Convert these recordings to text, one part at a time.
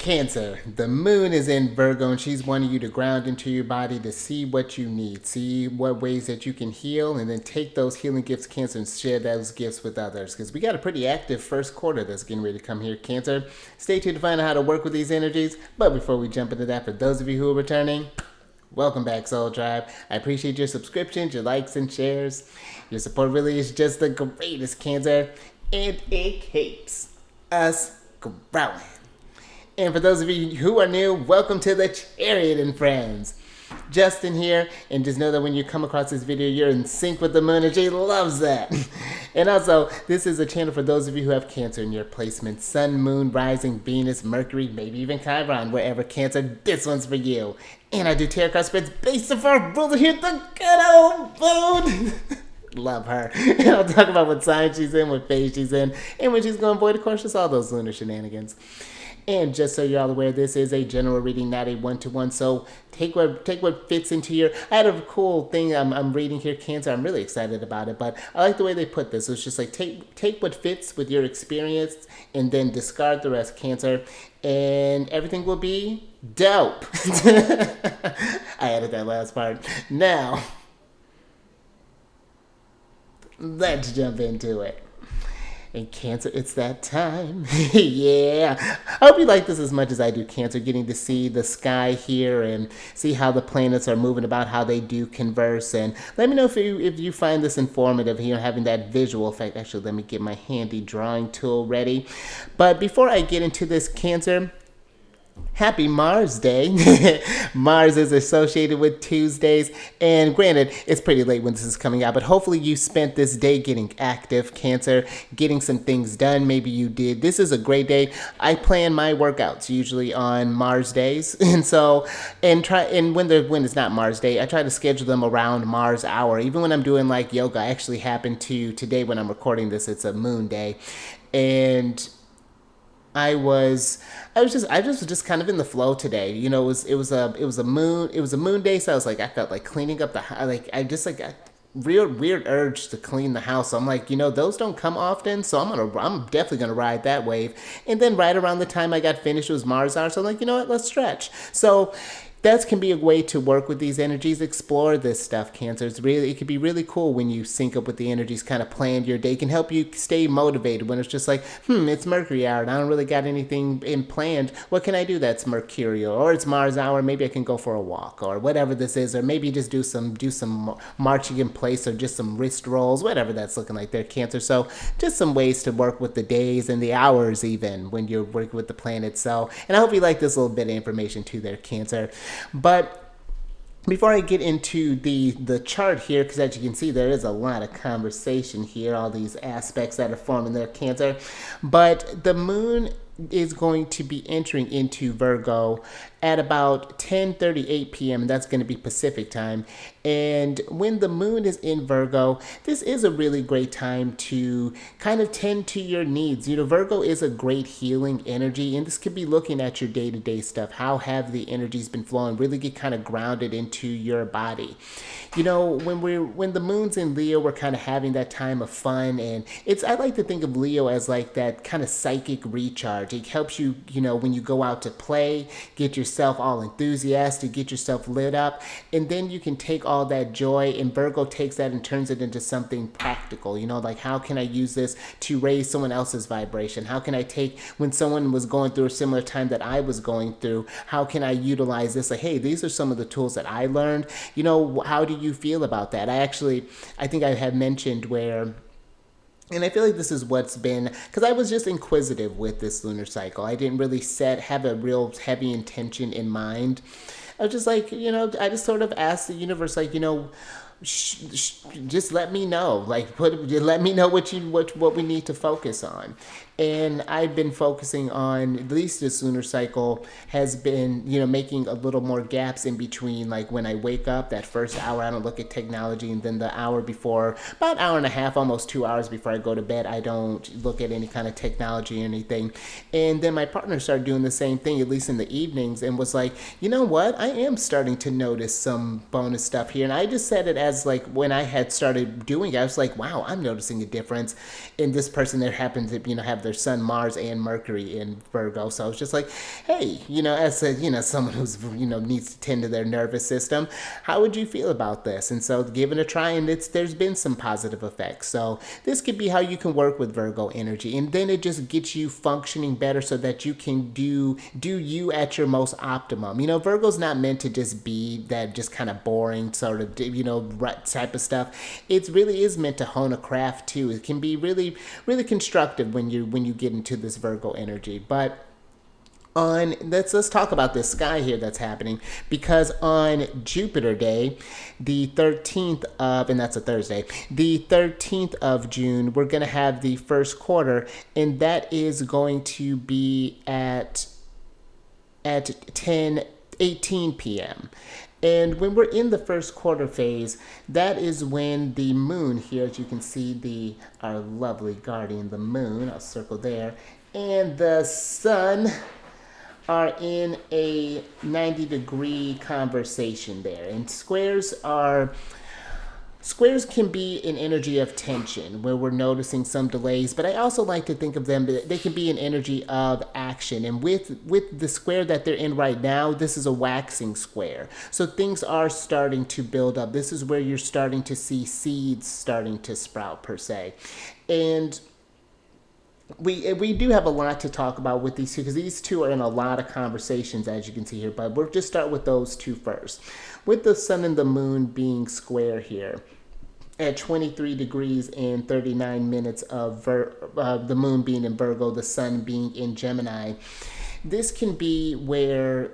Cancer, the moon is in Virgo and she's wanting you to ground into your body to see what you need, see what ways that you can heal, and then take those healing gifts, Cancer, and share those gifts with others. Because we got a pretty active first quarter that's getting ready to come here, Cancer. Stay tuned to find out how to work with these energies. But before we jump into that, for those of you who are returning, welcome back, Soul Tribe. I appreciate your subscriptions, your likes, and shares. Your support really is just the greatest, Cancer, and it keeps us growing. And for those of you who are new, welcome to the Chariot Friends. Justin here, and just know that when you come across this video, you're in sync with the moon, and she loves that. And also, this is a channel for those of you who have Cancer in your placement. Sun, Moon, Rising, Venus, Mercury, maybe even Chiron, wherever Cancer, this one's for you. And I do tarot card spreads based off our ruler here, the good old moon. Love her. And I'll talk about what sign she's in, what phase she's in, and when she's going to avoid, of course, just all those lunar shenanigans. And just so you're all aware, this is a general reading, not a one-to-one. So take what fits into your... I had a cool thing I'm reading here, Cancer. I'm really excited about it, but I like the way they put this. It's just like take what fits with your experience and then discard the rest, Cancer, and everything will be dope. I added that last part. Now, let's jump into it. And Cancer, it's that time. Yeah. I hope you like this as much as I do, Cancer, getting to see the sky here and see how the planets are moving about, how they do converse. And let me know if you find this informative, having that visual effect. Actually, let me get my handy drawing tool ready. But before I get into this, Cancer, happy Mars Day. Mars is associated with Tuesdays, and granted, it's pretty late when this is coming out, but hopefully you spent this day getting active, Cancer, getting some things done. Maybe you did. This is a great day. I plan my workouts usually on Mars days, and so, when it's not Mars Day, I try to schedule them around Mars hour. Even when I'm doing like yoga, I actually happen to, today when I'm recording this, it's a moon day, and I was just kind of in the flow today. It was a moon day, so I felt like cleaning up a real weird urge to clean the house. So I'm like, those don't come often, so I'm definitely gonna ride that wave. And then right around the time I got finished, it was Mars hour, so I'm like, you know what, let's stretch. So that can be a way to work with these energies, explore this stuff, Cancer. It could be really cool when you sync up with the energies, kind of plan your day. It can help you stay motivated when it's just like, it's Mercury hour and I don't really got anything in planned. What can I do that's mercurial? Or it's Mars hour, maybe I can go for a walk or whatever this is, or maybe just do some marching in place or just some wrist rolls, whatever that's looking like there, Cancer. So just some ways to work with the days and the hours even when you're working with the planet. So, and I hope you like this little bit of information too there, Cancer. But before I get into the chart here, because as you can see, there is a lot of conversation here, all these aspects that are forming there, Cancer. But the moon is going to be entering into Virgo at about 10:38 p.m. and that's going to be Pacific time. And when the moon is in Virgo, this is a really great time to kind of tend to your needs. Virgo is a great healing energy, and this could be looking at your day-to-day stuff. How have the energies been flowing? Really get kind of grounded into your body. When the moon's in Leo, we're kind of having that time of fun, and I like to think of Leo as like that kind of psychic recharge. It helps you, when you go out to play, get yourself all enthusiastic, get yourself lit up, and then you can take all that joy, and Virgo takes that and turns it into something practical. Like, how can I use this to raise someone else's vibration? How can I take, when someone was going through a similar time that I was going through, how can I utilize this? Like, hey, these are some of the tools that I learned. How do you feel about that? I think I have mentioned where, and I feel like this is what's been, because I was just inquisitive with this lunar cycle. I didn't really have a real heavy intention in mind. I was just like, I just sort of asked the universe, like, just let me know, let me know what we need to focus on. And I've been focusing on, at least this lunar cycle has been, making a little more gaps in between, like when I wake up, that first hour, I don't look at technology, and then the hour before, about an hour and a half, almost 2 hours before I go to bed, I don't look at any kind of technology or anything. And then my partner started doing the same thing, at least in the evenings, and was like, you know what, I am starting to notice some bonus stuff here. And I just said it as like, when I had started doing it, I was like, wow, I'm noticing a difference in this person that happened to, have have their Sun, Mars, and Mercury in Virgo. So it's just like, hey, as someone who's, needs to tend to their nervous system, how would you feel about this? And so give it a try, and there's been some positive effects. So this could be how you can work with Virgo energy, and then it just gets you functioning better so that you can do you at your most optimum. Virgo's not meant to just be that just kind of boring sort of, type of stuff. It really is meant to hone a craft too. It can be really, really constructive when you get into this Virgo energy. But let's talk about this sky here that's happening, because on Jupiter Day, the 13th of, and that's a Thursday, the 13th of June, we're going to have the first quarter, and that is going to be at 10:18 p.m. And when we're in the first quarter phase, that is when the moon here, as you can see, our lovely guardian, the moon, I'll circle there, and the sun are in a 90-degree conversation there. And squares can be an energy of tension where we're noticing some delays, but I also like to think of them, they can be an energy of action. And with the square that they're in right now, this is a waxing square. So things are starting to build up. This is where you're starting to see seeds starting to sprout, per se. And we do have a lot to talk about with these two, because these two are in a lot of conversations, as you can see here, but we'll just start with those two first. With the sun and the moon being square here at 23 degrees and 39 minutes of the moon being in Virgo, the sun being in Gemini, this can be where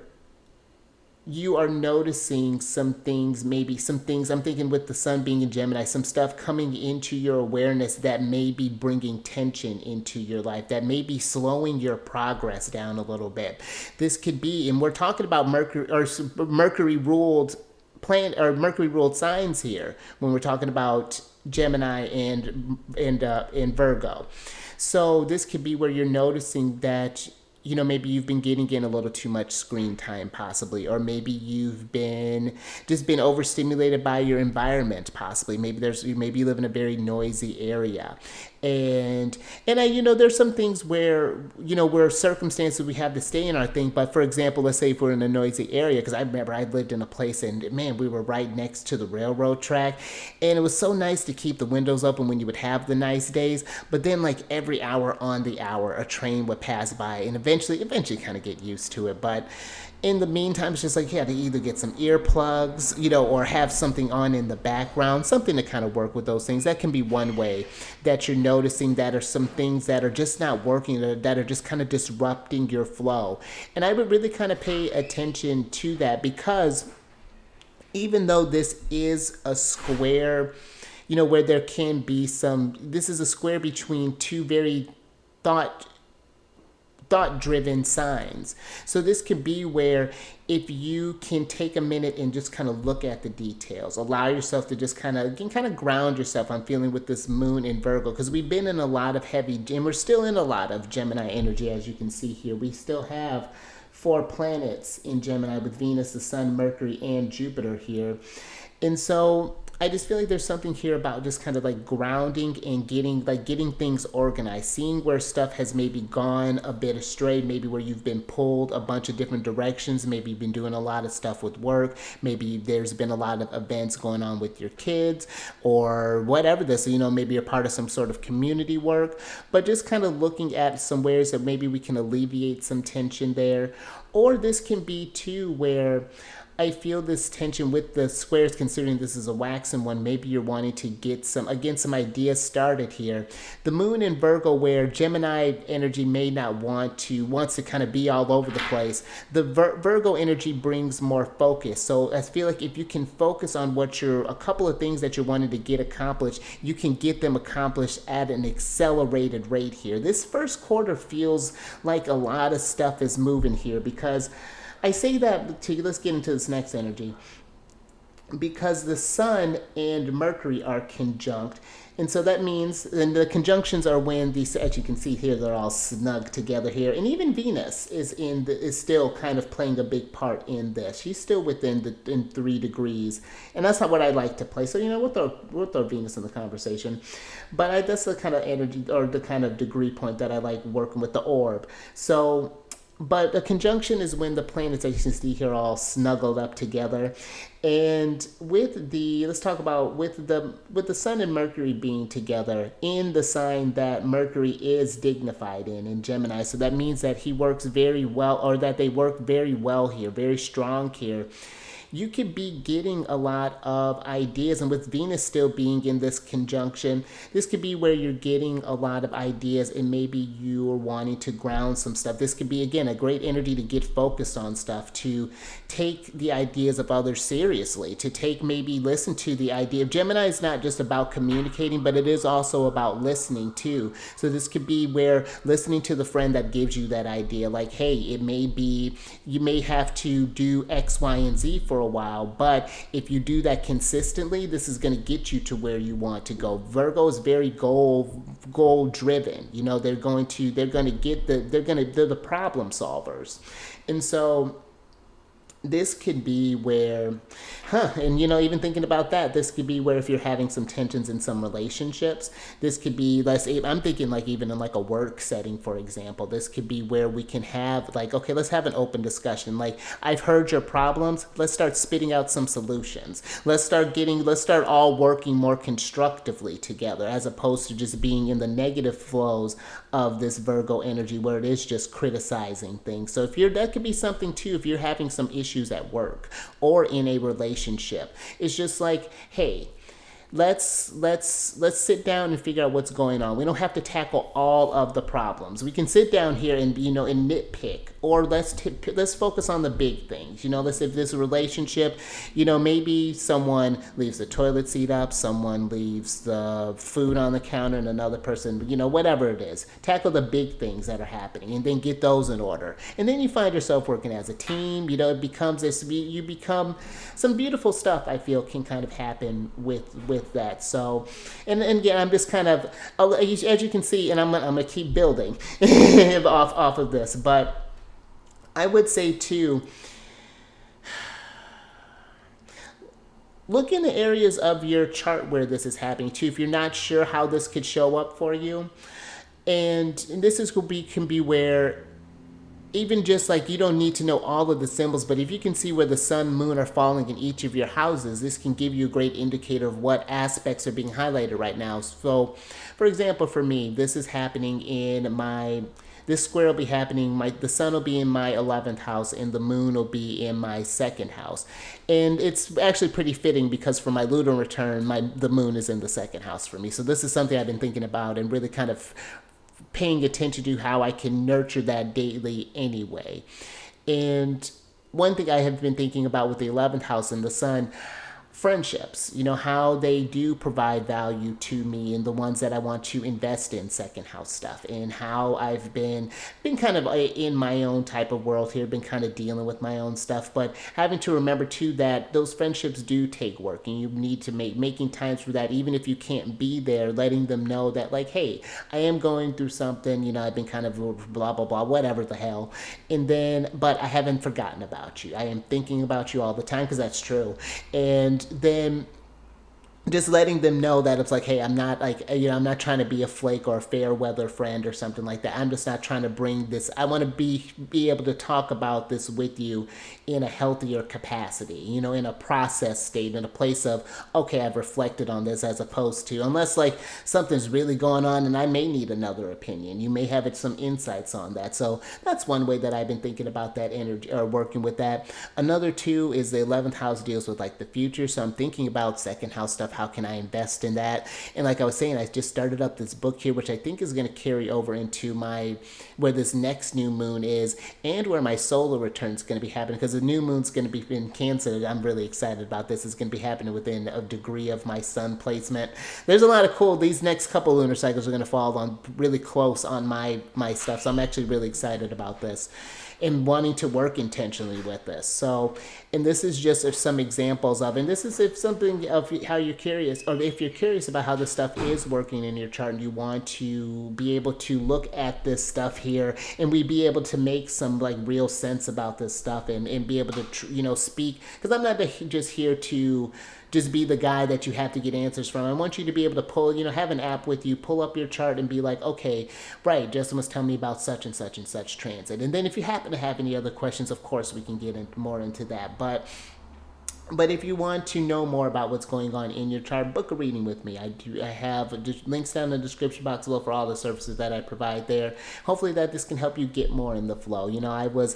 you are noticing some things, I'm thinking with the sun being in Gemini, some stuff coming into your awareness that may be bringing tension into your life, that may be slowing your progress down a little bit. This could be, and we're talking about Mercury ruled planet or Mercury ruled signs here when we're talking about Gemini and Virgo. So this could be where you're noticing that maybe you've been getting in a little too much screen time, possibly, or maybe you've been overstimulated by your environment, possibly. Maybe you live in a very noisy area, and there's some things where where circumstances we have to stay in our thing. But for example, let's say if we're in a noisy area, because I remember I lived in a place and man, we were right next to the railroad track, and it was so nice to keep the windows open when you would have the nice days. But then like every hour on the hour, a train would pass by, and eventually kind of get used to it. But in the meantime, it's just like you had to either get some earplugs, or have something on in the background, something to kind of work with those things. That can be one way that you're noticing that are some things that are just not working, that are just kind of disrupting your flow. And I would really kind of pay attention to that, because even though this is a square, where there can be this is a square between two very thought-driven signs. So this could be where if you can take a minute and just kind of look at the details, allow yourself to just kind of ground yourself. I'm feeling with this moon in Virgo, because we've been in a lot of and we're still in a lot of Gemini energy, as you can see here. We still have 4 planets in Gemini with Venus, the Sun, Mercury, and Jupiter here. And so I just feel like there's something here about just kind of like grounding and getting things organized, seeing where stuff has maybe gone a bit astray, maybe where you've been pulled a bunch of different directions, maybe you've been doing a lot of stuff with work, maybe there's been a lot of events going on with your kids or whatever this, maybe you're part of some sort of community work, but just kind of looking at some ways that maybe we can alleviate some tension there. Or this can be too where I feel this tension with the squares, considering this is a waxen one. Maybe you're wanting to get some ideas started here. The moon in Virgo, where Gemini energy may not wants to kind of be all over the place. The Virgo energy brings more focus. So I feel like if you can focus on a couple of things that you're wanting to get accomplished, you can get them accomplished at an accelerated rate here. This first quarter feels like a lot of stuff is moving here, because I say that let's get into this next energy. because the sun and Mercury are conjunct. And so that means, and the conjunctions are when these, as you can see here, they're all snug together here. And even Venus is still kind of playing a big part in this. She's still in 3 degrees, and that's not what I like to play. So we'll throw Venus in the conversation, but that's the kind of energy or the kind of degree point that I like working with the orb. So. But a conjunction is when the planets, as you can see here, all snuggled up together. And let's talk about with the sun and Mercury being together in the sign that Mercury is dignified in Gemini. So that means that he works very well, or that they work very well here, very strong here. You could be getting a lot of ideas, and with Venus still being in this conjunction, this could be where you're getting a lot of ideas, and maybe you're wanting to ground some stuff. This could be, again, a great energy to get focused on stuff, to take the ideas of others seriously, maybe listen to the idea. Gemini is not just about communicating, but it is also about listening too. So this could be where listening to the friend that gives you that idea, like, hey, it may be, you may have to do X, Y, and Z for a while, but if you do that consistently, this is going to get you to where you want to go. Virgo is very goal driven. They're the problem solvers. And so this could be where, and even thinking about that, this could be where if you're having some tensions in some relationships, this could be I'm thinking like even in like a work setting, for example, this could be where we can have like, okay, let's have an open discussion. Like, I've heard your problems. Let's start spitting out some solutions. Let's start all working more constructively together, as opposed to just being in the negative flows of this Virgo energy where it is just criticizing things. So that could be something too, if you're having some issues at work or in a relationship. It's just like, hey, let's sit down and figure out what's going on. We don't have to tackle all of the problems. We can sit down here and and nitpick, or let's focus on the big things. Let's say if this relationship, maybe someone leaves the toilet seat up, someone leaves the food on the counter, and another person, whatever it is. Tackle the big things that are happening, and then get those in order. And then you find yourself working as a team. It becomes this. You become some beautiful stuff. I feel can kind of happen with that. So, and again, I'm just kind of, as you can see, and I'm gonna keep building off of this, but I would say too, look in the areas of your chart where this is happening too, if you're not sure how this could show up for you. And this can be where, even just like, you don't need to know all of the symbols, but if you can see where the sun, moon are falling in each of your houses, this can give you a great indicator of what aspects are being highlighted right now. So, for example, for me, this is happening this square will be happening, the sun will be in my 11th house, and the moon will be in my 2nd house. And it's actually pretty fitting, because for my lunar return, the moon is in the 2nd house for me. So this is something I've been thinking about and really kind of paying attention to how I can nurture that daily anyway. And one thing I have been thinking about with the 11th house and the sun, friendships, how they do provide value to me, and the ones that I want to invest in, 2nd house stuff, and how I've been kind of in my own type of world here, been kind of dealing with my own stuff, but having to remember too that those friendships do take work, and you need to making times for that, even if you can't be there, letting them know that, like, hey, I am going through something, I've been kind of blah, blah, blah, whatever the hell, but I haven't forgotten about you. I am thinking about you all the time, because that's true. And then just letting them know that it's like, hey, I'm not I'm not trying to be a flake or a fair weather friend or something like that. I'm just not trying to bring this. I want to be able to talk about this with you in a healthier capacity, in a process state, in a place of, okay, I've reflected on this, as opposed to, unless like something's really going on and I may need another opinion. You may have some insights on that. So that's one way that I've been thinking about that energy, or working with that. Another too is the 11th house deals with like the future. So I'm thinking about 2nd house stuff. how can I invest in that. And like I was saying, I just started up this book here, which I think is going to carry over into where this next new moon is, and where my solar return is going to be happening, because the new moon's going to be in Cancer. I'm really excited about this. It's going to be happening within a degree of my sun placement. There's a lot of cool, these next couple lunar cycles are going to fall on really close on my stuff, so I'm actually really excited about this and wanting to work intentionally with this. So, and this is just some examples of, and this is if something of how you're curious, or if you're curious about how this stuff is working in your chart and you want to be able to look at this stuff here and we be able to make some like real sense about this stuff and be able to, speak, because I'm not just here to just be the guy that you have to get answers from. I want you to be able to pull, have an app with you, pull up your chart and be like, okay, right, Justin was telling me about such and such and such transit. And then if you happen to have any other questions, of course, we can get more into that. But if you want to know more about what's going on in your chart, book a reading with me. I have links down in the description box below for all the services that I provide there. Hopefully that this can help you get more in the flow. I was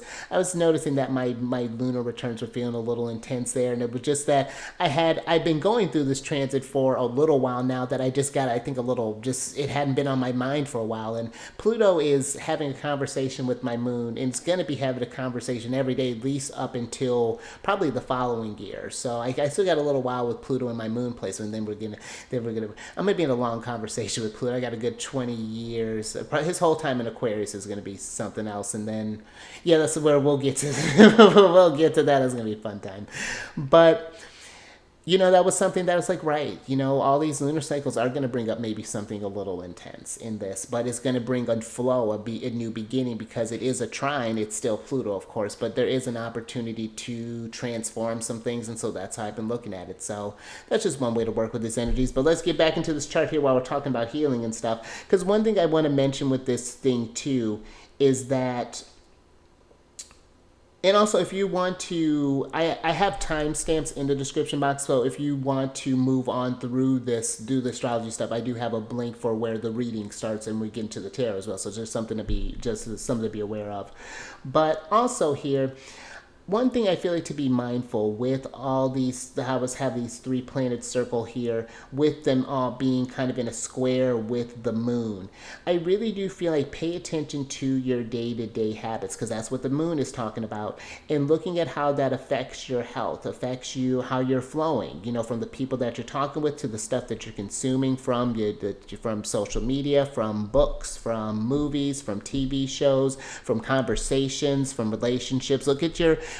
noticing that my lunar returns were feeling a little intense there, and it was just that I've been going through this transit for a little while now, that I just got, I think, it hadn't been on my mind for a while. And Pluto is having a conversation with my moon, and it's going to be having a conversation every day, at least up until probably the following year. So I still got a little while with Pluto in my moon placement, and then I'm gonna be in a long conversation with Pluto. I got a good 20 years. His whole time in Aquarius is gonna be something else, and then that's where we'll get to. We'll get to that. It's gonna be a fun time, but. That was something that was like, right, all these lunar cycles are going to bring up maybe something a little intense in this, but it's going to bring a flow, a new beginning, because it is a trine. It's still Pluto, of course, but there is an opportunity to transform some things, and so that's how I've been looking at it. So that's just one way to work with these energies. But let's get back into this chart here while we're talking about healing and stuff, because one thing I want to mention with this thing, too, is that... And also, if you want to, I have timestamps in the description box, so if you want to move on through this, do the astrology stuff, I do have a link for where the reading starts, and we get into the tarot as well, so there's something to be aware of. But also here, one thing I feel like to be mindful with all these, how us have these 3 planets circle here, with them all being kind of in a square with the moon. I really do feel like pay attention to your day-to-day habits, because that's what the moon is talking about, and looking at how that affects your health, affects you, how you're flowing, from the people that you're talking with to the stuff that you're consuming from social media, from books, from movies, from TV shows, from conversations, from relationships.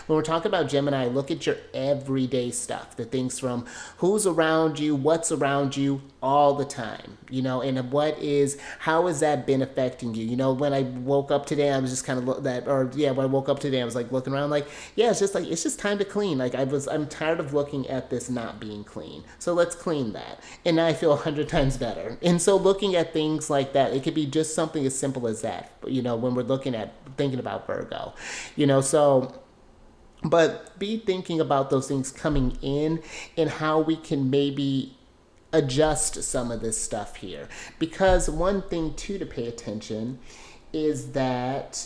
When we're talking about Gemini, look at your everyday stuff, the things from who's around you, what's around you all the time, and how has that been affecting you? When I woke up today, I was just kind of when I woke up today, I was like looking around, like, it's just time to clean. Like I'm tired of looking at this not being clean. So let's clean that. And now I feel 100 times better. And so looking at things like that, it could be just something as simple as that, when we're thinking about Virgo, so... But be thinking about those things coming in and how we can maybe adjust some of this stuff here. Because one thing, too, to pay attention is that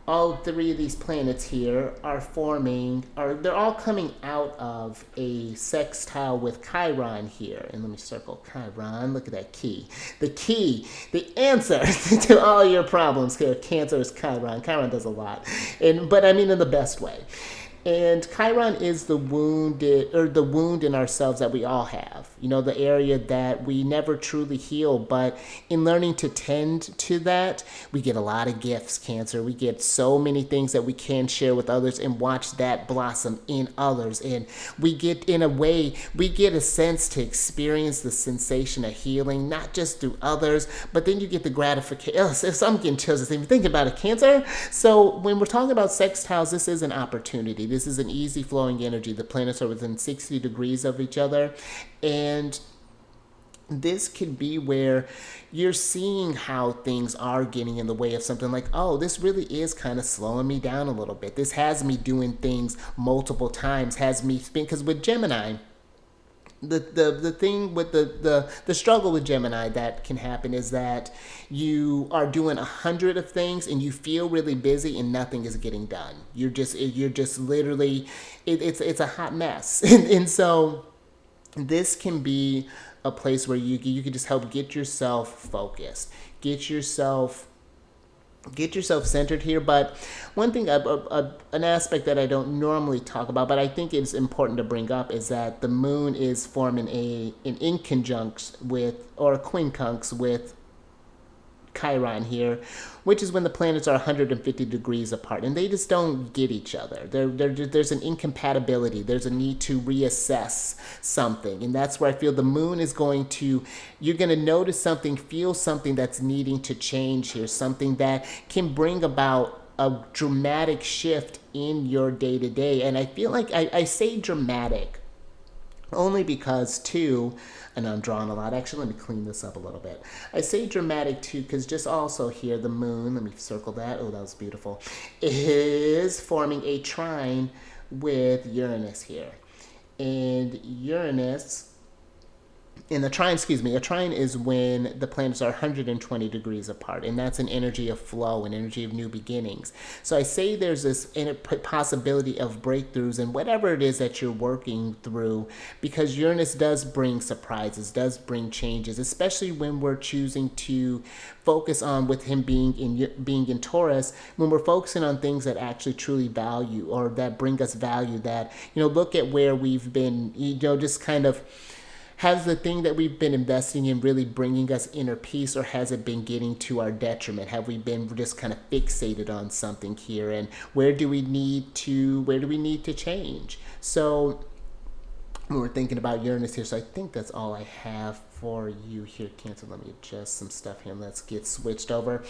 all 3 of these planets here they're all coming out of a sextile with Chiron here. And let me circle Chiron. Look at that key. The answer to all your problems here, Cancer, is Chiron. Chiron does a lot. But I mean in the best way. And Chiron is the wound in ourselves that we all have. The area that we never truly heal. But in learning to tend to that, we get a lot of gifts, Cancer. We get so many things that we can share with others and watch that blossom in others. And we get a sense to experience the sensation of healing, not just through others, but then you get the gratification. If I'm getting chills just even thinking about it, Cancer. So when we're talking about sextiles, this is an opportunity. This is an easy flowing energy. The planets are within 60 degrees of each other. And this could be where you're seeing how things are getting in the way of something like, oh, this really is kind of slowing me down a little bit. This has me doing things multiple times, because with Gemini, the thing with the struggle with Gemini that can happen is that you are doing 100 of things and you feel really busy and nothing is getting done. You're just literally, it's a hot mess. And so this can be a place where you can just help get yourself focused, get yourself centered here. But one thing, an aspect that I don't normally talk about, but I think it's important to bring up, is that the moon is forming an inconjunct with, or a quincunx with, Chiron here, which is when the planets are 150 degrees apart, and they just don't get each other. There's an incompatibility. There's a need to reassess something, and that's where I feel the moon is going to, you're going to notice something, feel something that's needing to change here, something that can bring about a dramatic shift in your day-to-day. And I feel like I say dramatic only because, too, and I'm drawing a lot. Actually, let me clean this up a little bit. I say dramatic, too, because just also here, the moon, let me circle that. Oh, that was beautiful. Is forming a trine with Uranus here. And Uranus, in a trine is when the planets are 120 degrees apart, and that's an energy of flow, an energy of new beginnings. So I say there's this possibility of breakthroughs in whatever it is that you're working through, because Uranus does bring surprises, does bring changes, especially when we're choosing to focus on, with him being in Taurus, when we're focusing on things that actually truly value, or that bring us value, that, look at where we've been, just kind of, has the thing that we've been investing in really bringing us inner peace, or has it been getting to our detriment? Have we been just kind of fixated on something here? And where do we need to change? So we're thinking about Uranus here. So I think that's all I have for you here, Cancer. Let me adjust some stuff here and let's get switched over.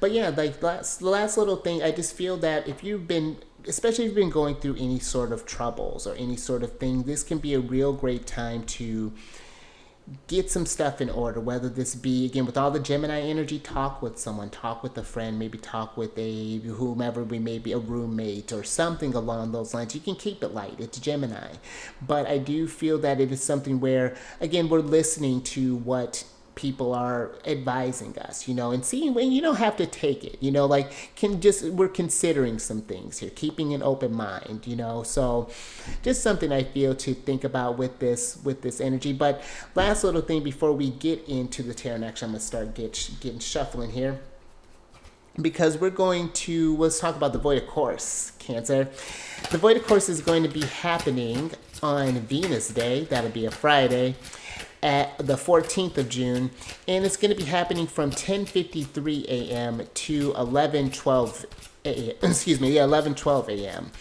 But yeah, like the last little thing, I just feel that if you've been, especially if you've been going through any sort of troubles or any sort of thing, this can be a real great time to get some stuff in order, whether this be, again, with all the Gemini energy, talk with someone, talk with a friend, maybe talk with whomever, we may be a roommate or something along those lines. You can keep it light. It's Gemini. But I do feel that it is something where, again, we're listening to what people are advising us, and seeing when you don't have to take it, we're considering some things here, keeping an open mind, so just something I feel to think about with this energy. But last little thing before we get into the tarot, and actually I'm going to start getting shuffling here, because let's talk about the Void of Course, Cancer. The Void of Course is going to be happening on Venus Day. That'll be a Friday, at the 14th of June, and it's going to be happening from 10:53 a.m. to 11:12 a.m. 11:12 a.m.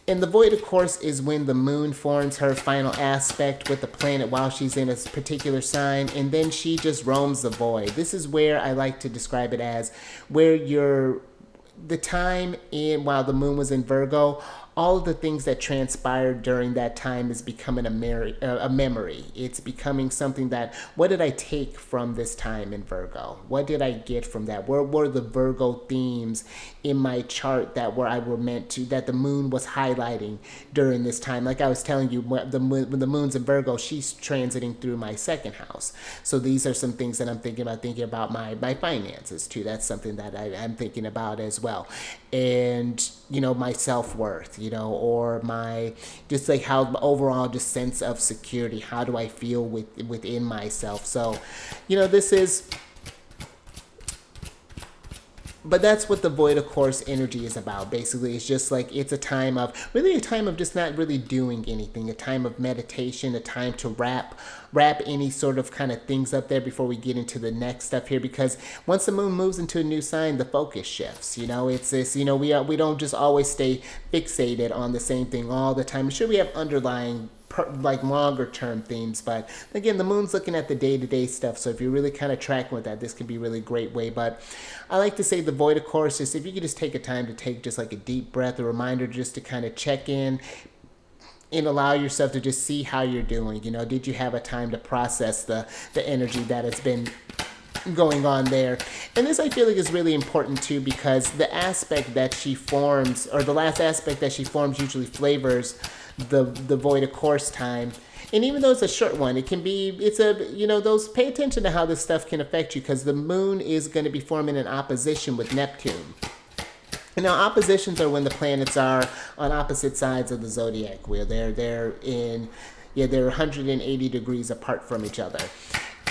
And the Void, of course, is when the moon forms her final aspect with the planet while she's in a particular sign, and then she just roams the void. This is where I like to describe it as where the time in while the moon was in Virgo, all of the things that transpired during that time is becoming a memory. It's becoming something that, what did I take from this time in Virgo? What did I get from that? What were the Virgo themes in my chart that the moon was highlighting during this time? Like I was telling you, when the moon's in Virgo, she's transiting through my second house. So these are some things that I'm thinking about my finances too. That's something that I'm thinking about as well. And, my self-worth, or my, just like how overall just sense of security, how do I feel within myself? So, but that's what the Void of Course energy is about. Basically, it's just like, it's a time of just not really doing anything, a time of meditation, a time to wrap any sort of kind of things up there before we get into the next stuff here. Because once the moon moves into a new sign, the focus shifts. It's this, we don't just always stay fixated on the same thing all the time. Sure, we have underlying longer term themes, but again, the moon's looking at the day-to-day stuff, so if you're really kind of tracking with that, this can be a really great way. But I like to say the Void, of course, is if you could just take a time to take just like a deep breath, a reminder just to kind of check in and allow yourself to just see how you're doing. Did you have a time to process the energy that has been going on there? And this, I feel like, is really important too, because the aspect that she forms, or the last aspect that she forms, usually flavors the Void of Course time. And even though it's a short one, pay attention to how this stuff can affect you, because the moon is going to be forming an opposition with Neptune. And now, oppositions are when the planets are on opposite sides of the zodiac wheel. They're in Yeah, they're 180 degrees apart from each other.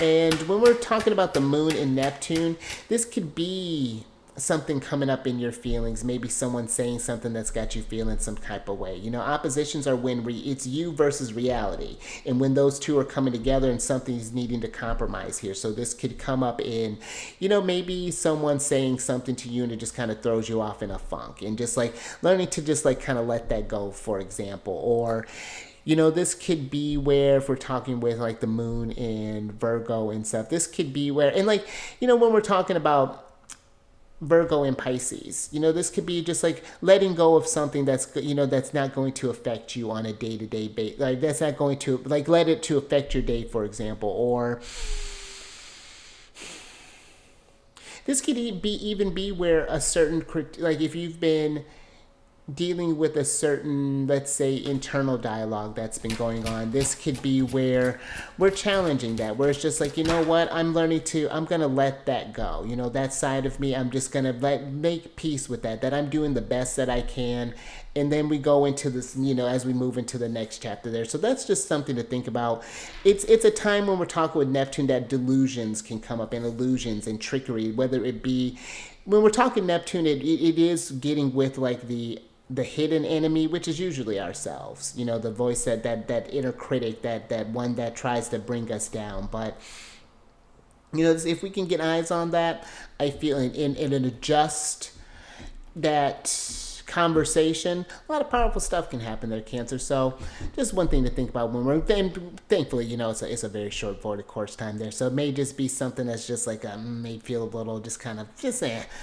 And when we're talking about the moon and Neptune, this could be something coming up in your feelings, maybe someone saying something that's got you feeling some type of way. Oppositions are when it's you versus reality, and when those two are coming together and something's needing to compromise here. So this could come up in, maybe someone saying something to you and it just kind of throws you off in a funk, and just like learning to just like kind of let that go, for example. Or this could be where, if we're talking with like the moon and Virgo and stuff, this could be where, and like, when we're talking about Virgo and Pisces, this could be just like letting go of something that's, that's not going to affect you on a day-to-day basis. Like, that's not going to, like, let it to affect your day, for example. Or this could even be where a certain, like, if you've been dealing with a certain, let's say, internal dialogue that's been going on, this could be where we're challenging that, where it's just like, I'm gonna let that go. That side of me, I'm just gonna make peace with that I'm doing the best that I can. And then we go into this, as we move into the next chapter there. So that's just something to think about. It's a time when we're talking with Neptune that delusions can come up, and illusions and trickery, whether it be, when we're talking Neptune, it is getting with like the hidden enemy, which is usually ourselves, the voice, that inner critic, that one that tries to bring us down. But if we can get eyes on that, I feel in adjust that conversation, a lot of powerful stuff can happen there, Cancer. So just one thing to think about when we're, thankfully, it's a very short voided course time there. So it may just be something that's just like, may feel a little just kind of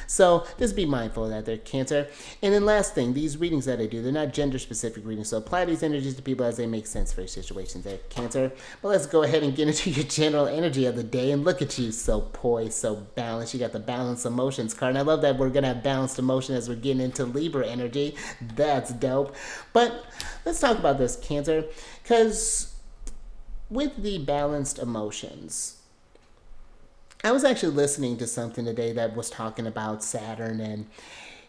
So just be mindful of that there, Cancer. And then last thing, these readings that I do, they're not gender specific readings. So apply these energies to people as they make sense for your situations there, Cancer. But let's go ahead and get into your general energy of the day. And look at you, so poised, so balanced. You got the balanced emotions card. And I love that we're going to have balanced emotion as we're getting into Libra energy. That's dope. But let's talk about this, Cancer, because with the balanced emotions, I was actually listening to something today that was talking about Saturn, and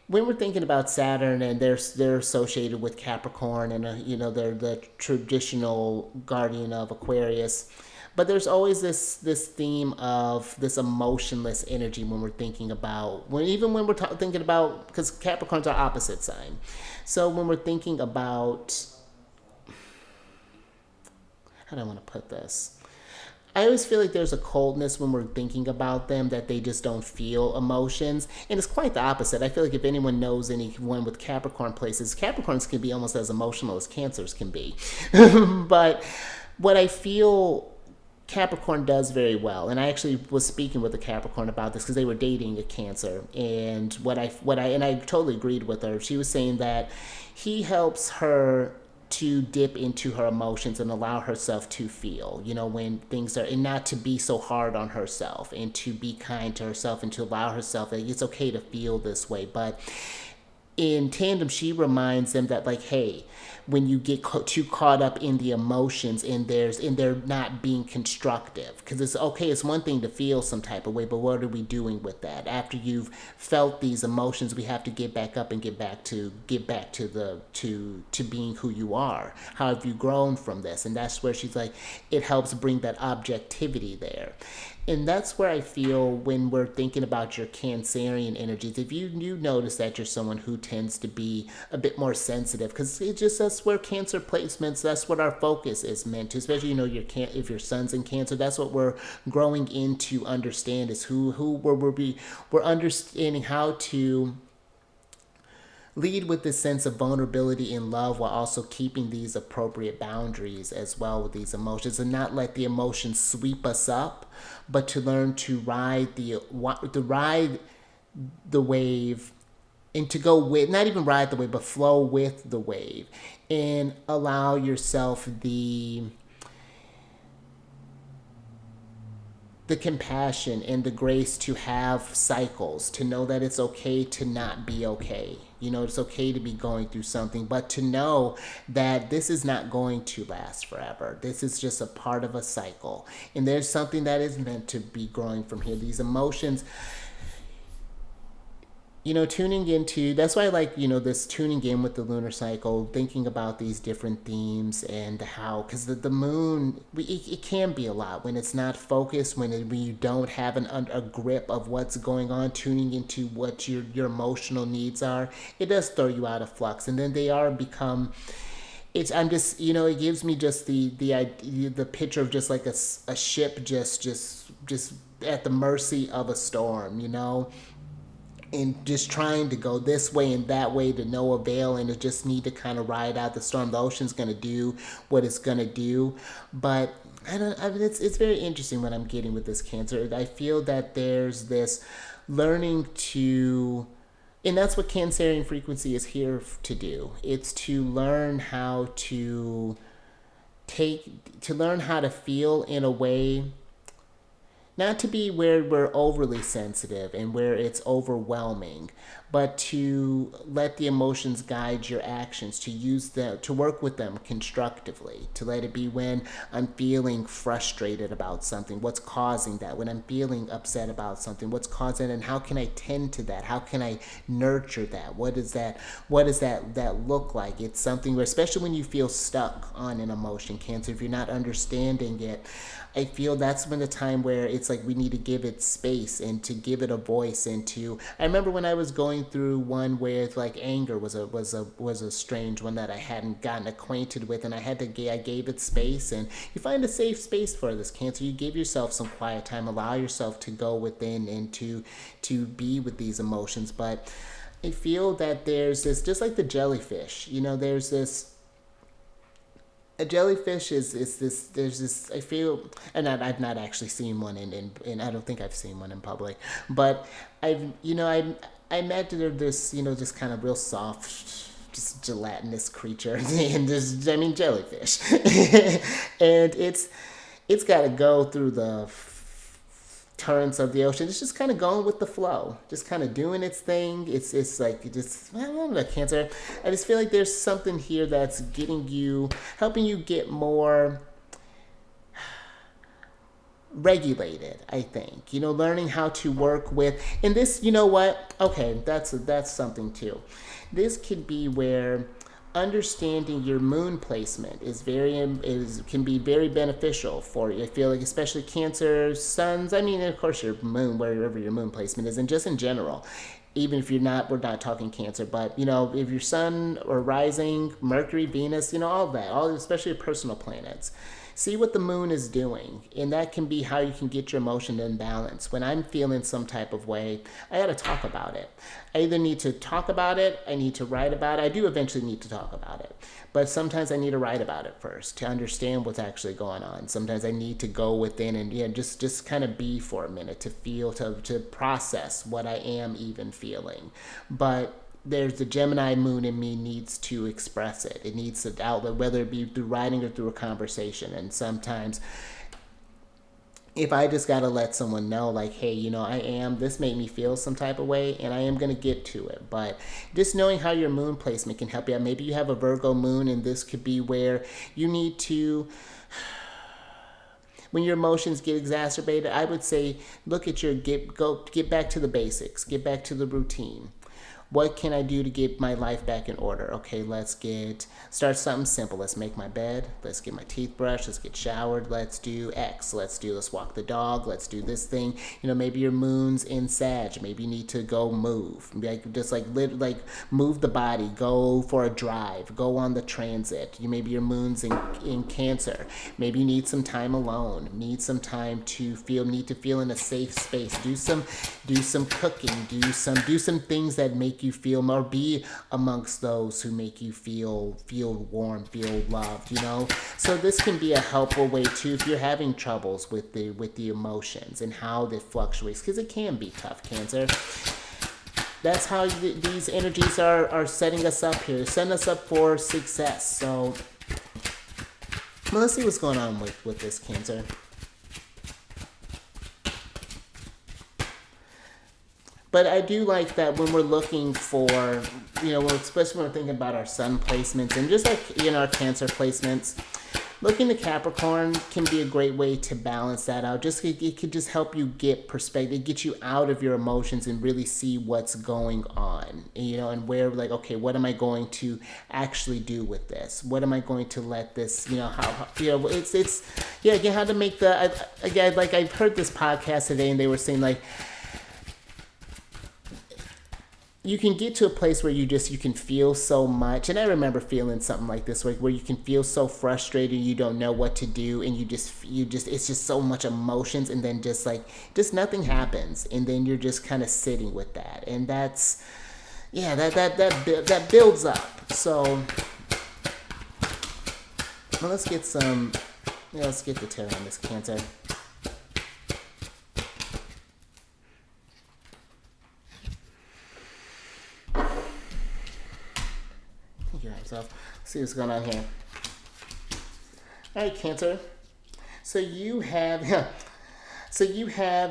when we're thinking about Saturn, and they're associated with Capricorn, and they're the traditional guardian of Aquarius. But there's always this theme of this emotionless energy when we're thinking about, even when we're thinking about, because Capricorn's our opposite sign. So when we're thinking about, how do I want to put this? I always feel like there's a coldness when we're thinking about them, that they just don't feel emotions. And it's quite the opposite. I feel like if anyone knows anyone with Capricorn places, Capricorns can be almost as emotional as Cancers can be. But what I feel Capricorn does very well, and I actually was speaking with a Capricorn about this because they were dating a Cancer, and I totally agreed with her. She was saying that he helps her to dip into her emotions and allow herself to feel, when things are, and not to be so hard on herself, and to be kind to herself, and to allow herself that it's okay to feel this way. But in tandem, she reminds them that, like, hey, when you get too caught up in the emotions, and they're not being constructive, because it's okay, it's one thing to feel some type of way, but what are we doing with that after you've felt these emotions? We have to get back up and get back to being who you are. How have you grown from this? And that's where she's like, it helps bring that objectivity there. And that's where I feel when we're thinking about your Cancerian energies, if you notice that you're someone who tends to be a bit more sensitive, because it just, that's where Cancer placements, that's what our focus is meant to, especially, if your sun's in Cancer, that's what we're growing into understand, is we're understanding how to lead with this sense of vulnerability and love, while also keeping these appropriate boundaries as well with these emotions, and not let the emotions sweep us up, but to learn to ride the wave, and to go with, not even ride the wave, but flow with the wave, and allow yourself the compassion and the grace to have cycles, to know that it's okay to not be okay. It's okay to be going through something, but to know that this is not going to last forever. This is just a part of a cycle. And there's something that is meant to be growing from here. These emotions, tuning into, that's why I like, this tuning in with the lunar cycle, thinking about these different themes and how, because the moon, it can be a lot when it's not focused, when you don't have a grip of what's going on, tuning into what your emotional needs are. It does throw you out of flux. And then they are become, I'm just, it gives me just the idea, the picture of just like a ship just at the mercy of a storm, and just trying to go this way and that way to no avail, and it just need to kind of ride out the storm. The ocean's going to do what it's going to do, but it's very interesting what I'm getting with this Cancer. I feel that there's this learning to, and that's what Cancerian frequency is here to do. It's to learn how to learn how to feel in a way, not to be where we're overly sensitive and where it's overwhelming, but to let the emotions guide your actions, to use them, to work with them constructively, to let it be when I'm feeling frustrated about something, what's causing that, when I'm feeling upset about something, what's causing it, and how can I tend to that, how can I nurture that, what does that look like? It's something where, especially when you feel stuck on an emotion, Cancer, if you're not understanding it, I feel that's when the time where it's like we need to give it space and to give it a voice. And to, I remember when I was going through one with like anger was a strange one that I hadn't gotten acquainted with, and I gave it space. And you find a safe space for this, Cancer. You give yourself some quiet time, allow yourself to go within and to be with these emotions. But I feel that there's this, just like the jellyfish, there's this. A jellyfish is this, there's this, I feel, and I've not actually seen one in I don't think I've seen one in public, but I imagine this, just kind of real soft, just gelatinous creature, and jellyfish, and it's got to go through the currents of the ocean. It's just kind of going with the flow, just kind of doing its thing. It's like, just, I don't know, Cancer. I just feel like there's something here that's helping you get more regulated, I think. Learning how to work with, and this, what? Okay, that's something too. This could be where understanding your moon placement can be very beneficial for you. I feel like, especially Cancer, suns, of course your moon, wherever your moon placement is, and just in general, even if we're not talking Cancer, but if your sun or rising, Mercury, Venus, all that, especially your personal planets, see what the moon is doing, and that can be how you can get your emotion in balance. When I'm feeling some type of way, I got to talk about it. I either need to talk about it, I need to write about it. I do eventually need to talk about it, but sometimes I need to write about it first to understand what's actually going on. Sometimes I need to go within and just kind of be for a minute, to feel, to process what I am even feeling. But there's the Gemini moon in me needs to express it. It needs to outlet, whether it be through writing or through a conversation. And sometimes, if I just got to let someone know, like, hey, this made me feel some type of way, and I am going to get to it. But just knowing how your moon placement can help you out. Maybe you have a Virgo moon, and this could be where you need to, when your emotions get exacerbated, I would say, look at get back to the basics, get back to the routine. What can I do to get my life back in order? Okay, start something simple. Let's make my bed. Let's get my teeth brushed. Let's get showered. Let's do X. Let's walk the dog. Let's do this thing. Maybe your moon's in Sag. Maybe you need to go move. Move the body. Go for a drive. Go on the transit. Maybe your moon's in Cancer. Maybe you need some time alone. Need some time to feel in a safe space. Do some cooking. Do some things that make you feel, or be amongst those who make you feel warm, feel loved, So this can be a helpful way too if you're having troubles with the emotions and how they fluctuate, because it can be tough, Cancer. That's how these energies are setting us up here, setting us up for success. So let's see what's going on with this, Cancer. But I do like that when we're looking for, especially when we're thinking about our sun placements and just like, our Cancer placements, looking to Capricorn can be a great way to balance that out. Just it could just help you get perspective, get you out of your emotions and really see what's going on. And where, like, okay, what am I going to actually do with this? What am I going to let this, it's yeah, again, how to make again, like, I've heard this podcast today and they were saying, like, you can get to a place where you can feel so much, and I remember feeling something like this, where you can feel so frustrated, you don't know what to do, and you just it's just so much emotions, and then just nothing happens, and then you're just kind of sitting with that, and that's, yeah, that builds up. So, well, let's get the tarot on this, Cancer. See what's going on here. All right, Cancer. So you have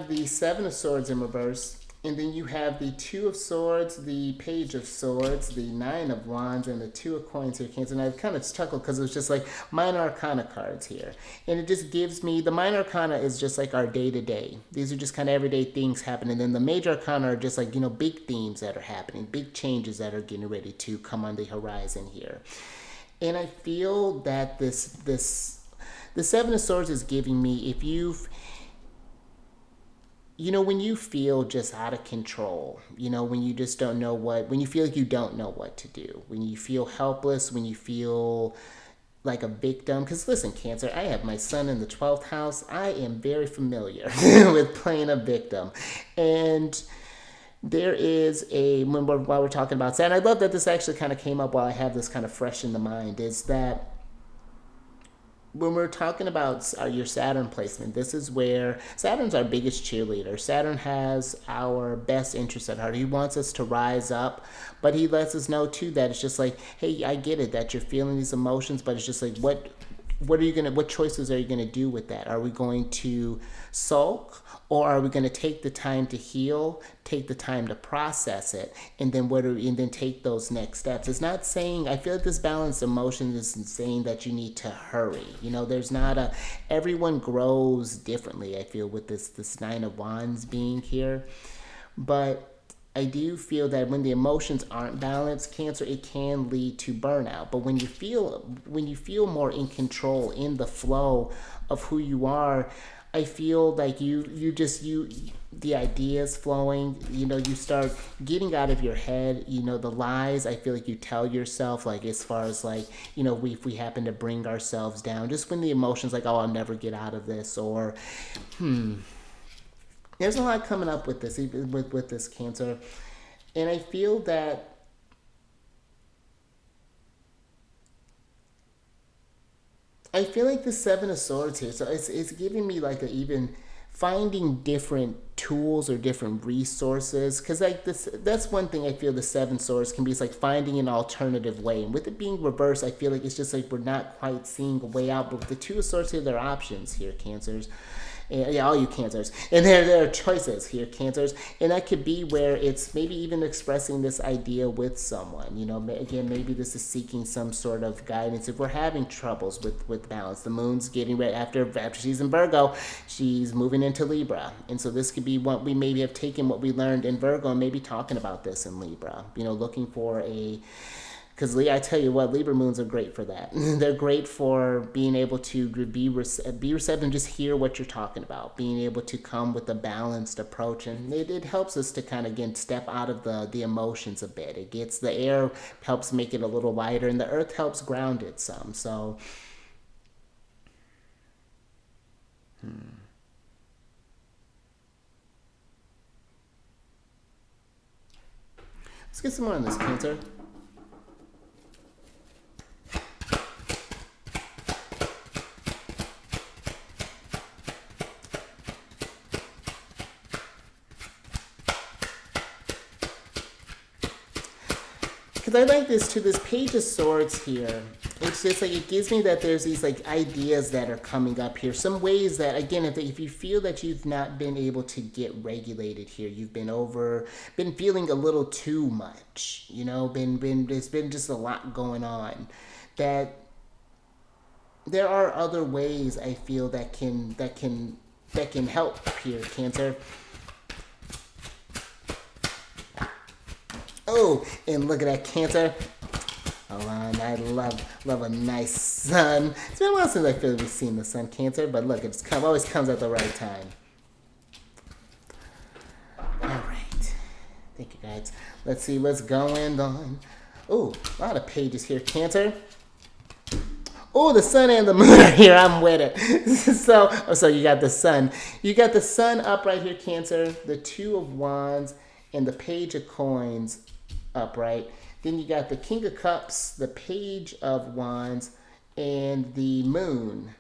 the Seven of Swords in reverse, and then you have the Two of Swords, the Page of Swords, the Nine of Wands, and the Two of Coins here, Cancer. And I kind of chuckled because it was just like minor arcana cards here. And it just gives me, the minor arcana is just like our day-to-day. These are just kind of everyday things happening. And then the major arcana are just like, big themes that are happening, big changes that are getting ready to come on the horizon here. And I feel that the Seven of Swords is giving me, when you feel just out of control, when you just don't know when you feel like you don't know what to do, when you feel helpless, when you feel like a victim. Because listen, Cancer, I have my sun in the 12th house. I am very familiar with playing a victim. And there is while we're talking about Saturn, I love that this actually kind of came up while I have this kind of fresh in the mind, is that when we're talking about your Saturn placement, this is where Saturn's our biggest cheerleader. Saturn has our best interest at heart. He wants us to rise up, but he lets us know too that it's just like, hey, I get it that you're feeling these emotions, but it's just like, what choices are you gonna do with that? Are we going to sulk, or are we gonna take the time to heal, take the time to process it, and then take those next steps? It's not saying, I feel like this balanced emotion isn't saying that you need to hurry. There's not everyone grows differently, I feel, with this Nine of Wands being here. But I do feel that when the emotions aren't balanced, Cancer, it can lead to burnout. But when you feel more in control, in the flow of who you are, I feel like the ideas flowing, you start getting out of your head, the lies I feel like you tell yourself, like, as far as like, if we happen to bring ourselves down, just when the emotions like, oh, I'll never get out of this, or there's a lot coming up with this, even with this, Cancer. And I feel that the Seven of Swords here, so it's giving me like even finding different tools or different resources, because like that's one thing I feel the Seven Swords can be. It's like finding an alternative way, and with it being reversed, I feel like it's just like we're not quite seeing a way out. But with the Two of Swords here, there are options here, Cancers. And, yeah, all you Cancers. And there are choices here, Cancers. And that could be where it's maybe even expressing this idea with someone. Again, maybe this is seeking some sort of guidance. If we're having troubles with balance, the moon's getting ready, after she's in Virgo, she's moving into Libra. And so this could be what we maybe have taken what we learned in Virgo and maybe talking about this in Libra. Looking for because I tell you what, Libra moons are great for that. They're great for being able to be receptive and just hear what you're talking about, being able to come with a balanced approach. And it helps us to kind of, again, step out of the emotions a bit. It gets the air, helps make it a little lighter, and the earth helps ground it some. So, let's get some more on this, Cancer. Because I like this too, this Page of Swords here. It's just like, it gives me that there's these like ideas that are coming up here. Some ways that, again, if you feel that you've not been able to get regulated here, you've been feeling a little too much, there's been just a lot going on, that there are other ways I feel that can help here, Cancer. Oh, and look at that, Cancer. Hold on, I love a nice sun. It's been a while since I feel we've seen the sun, Cancer, but look, always comes at the right time. All right, thank you guys. Let's see what's going on. Oh, a lot of pages here, Cancer. Oh, the sun and the moon are here. I'm with it. So you got the sun. You got the sun up right here, Cancer. The Two of Wands and the Page of Coins upright. Then you got the King of Cups, the Page of Wands, and the Moon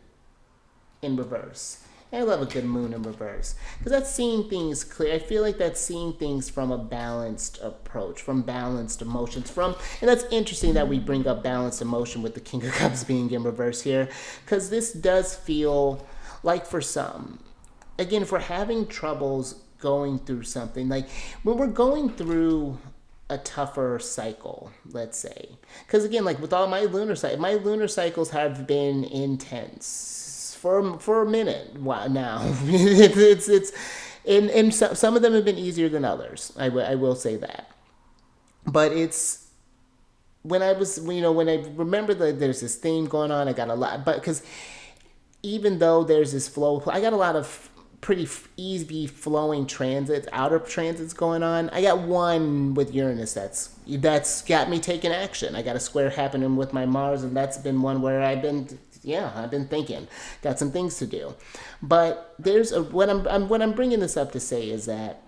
in reverse. And I love a good moon in reverse because that's seeing things clear. I feel like that's seeing things from a balanced approach, from balanced emotions, and that's interesting that we bring up balanced emotion with the King of Cups being in reverse here, because this does feel like, for some, again, if we're having troubles going through something, like when we're going through a tougher cycle, let's say, because again, like with all my lunar cycles have been intense for a minute now. it's and some of them have been easier than others. I will say that, but it's when I remember that there's this theme going on. I got a lot, but because even though there's this flow, I got a lot of pretty easy flowing transits, outer transits going on. I got one with Uranus that's got me taking action. I got a square happening with my Mars, and that's been one where I've been thinking, got some things to do. But what I'm bringing this up to say is that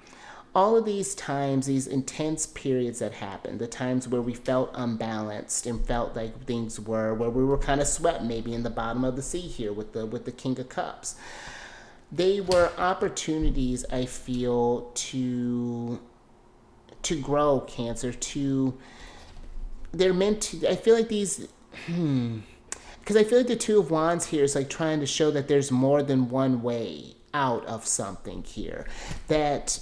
all of these times, these intense periods that happened, the times where we felt unbalanced and felt like things where we were kind of swept, maybe in the bottom of the sea here with the King of Cups, they were opportunities, I feel, to grow, Cancer. They're meant to. I feel like these. Because I feel like the Two of Wands here is like trying to show that there's more than one way out of something here. That